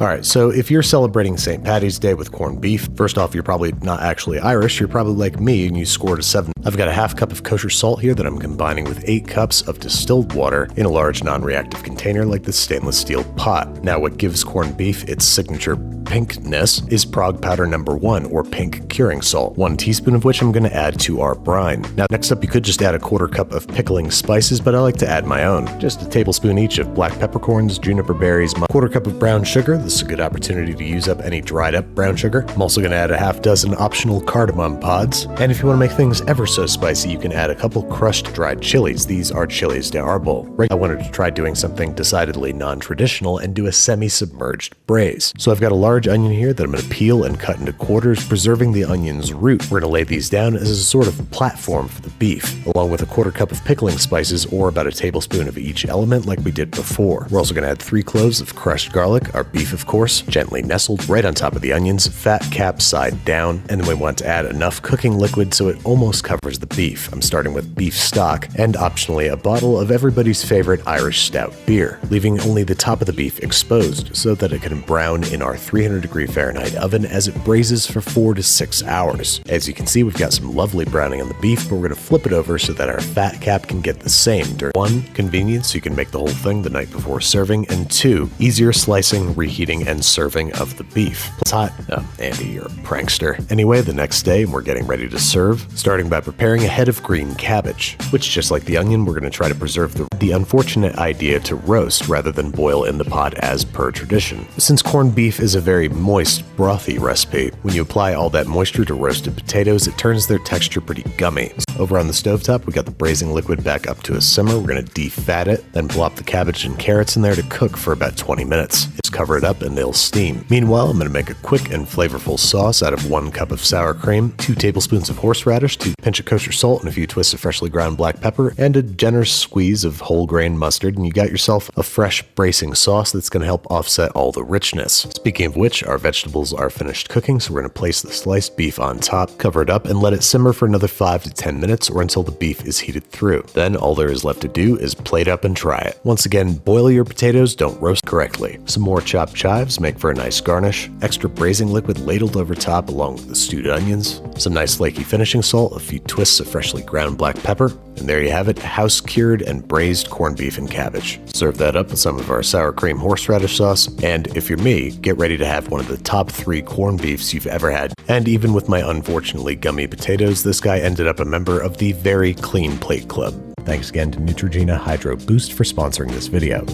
Alright, so if you're celebrating St. Paddy's Day with corned beef, first off, you're probably not actually Irish, you're probably like me and you scored a 7. I've got a half cup of kosher salt here that I'm combining with 8 cups of distilled water in a large non-reactive container like this stainless steel pot. Now what gives corned beef its signature pinkness is Prague powder number 1, or pink curing salt, 1 teaspoon of which I'm going to add to our brine. Now next up, you could just add a quarter cup of pickling spices, but I like to add my own. Just a tablespoon each of black peppercorns, juniper berries, a quarter cup of brown sugar. This is a good opportunity to use up any dried up brown sugar. I'm also going to add a half dozen optional cardamom pods, and if you want to make things ever so spicy, you can add a couple crushed dried chilies. These are chilies de arbol. I wanted to try doing something decidedly non-traditional and do a semi-submerged braise. So I've got a large onion here that I'm going to peel and cut into quarters, preserving the onion's root. We're going to lay these down as a sort of platform for the beef, along with a quarter cup of pickling spices, or about a tablespoon of each element like we did before. We're also going to add 3 cloves of crushed garlic, our beef of course, gently nestled right on top of the onions, fat cap side down, and then we want to add enough cooking liquid so it almost covers the beef. I'm starting with beef stock, and optionally a bottle of everybody's favorite Irish stout beer, leaving only the top of the beef exposed so that it can brown in our 300-degree Fahrenheit oven as it braises for 4 to 6 hours. As you can see, we've got some lovely browning on the beef, but we're going to flip it over so that our fat cap can get the same. 1, convenience, you can make the whole thing the night before serving, and 2, easier slicing, reheating, and serving of the beef. It's hot. Oh, Andy, you're a prankster. Anyway, the next day, we're getting ready to serve, starting by preparing a head of green cabbage, which, just like the onion, we're going to try to preserve the unfortunate idea to roast rather than boil in the pot as per tradition. Since corned beef is a very moist, brothy recipe, when you apply all that moisture to roasted potatoes, it turns their texture pretty gummy. Over on the stovetop, we got the braising liquid back up to a simmer. We're going to defat it, then plop the cabbage and carrots in there to cook for about 20 minutes. Just cover it up and they'll steam. Meanwhile, I'm going to make a quick and flavorful sauce out of 1 cup of sour cream, 2 tablespoons of horseradish, 2 pinch of kosher salt, and a few twists of freshly ground black pepper, and a generous squeeze of whole grain mustard, and you got yourself a fresh bracing sauce that's going to help offset all the richness. Speaking of which, our vegetables are finished cooking, so we're going to place the sliced beef on top, cover it up, and let it simmer for another 5 to 10 minutes or until the beef is heated through. Then all there is left to do is plate up and try it. Once again, boil your potatoes, don't roast correctly. Some more chopped chives make for a nice garnish, extra braising liquid ladled over top along with the stewed onions, some nice flaky finishing salt, a few twists of freshly ground black pepper, and there you have it, house cured and braised corned beef and cabbage. Serve that up with some of our sour cream horseradish sauce, and if you're me, get ready to have one of the top 3 corned beefs you've ever had. And even with my unfortunately gummy potatoes, this guy ended up a member of the Very Clean Plate Club. Thanks again to Neutrogena Hydro Boost for sponsoring this video.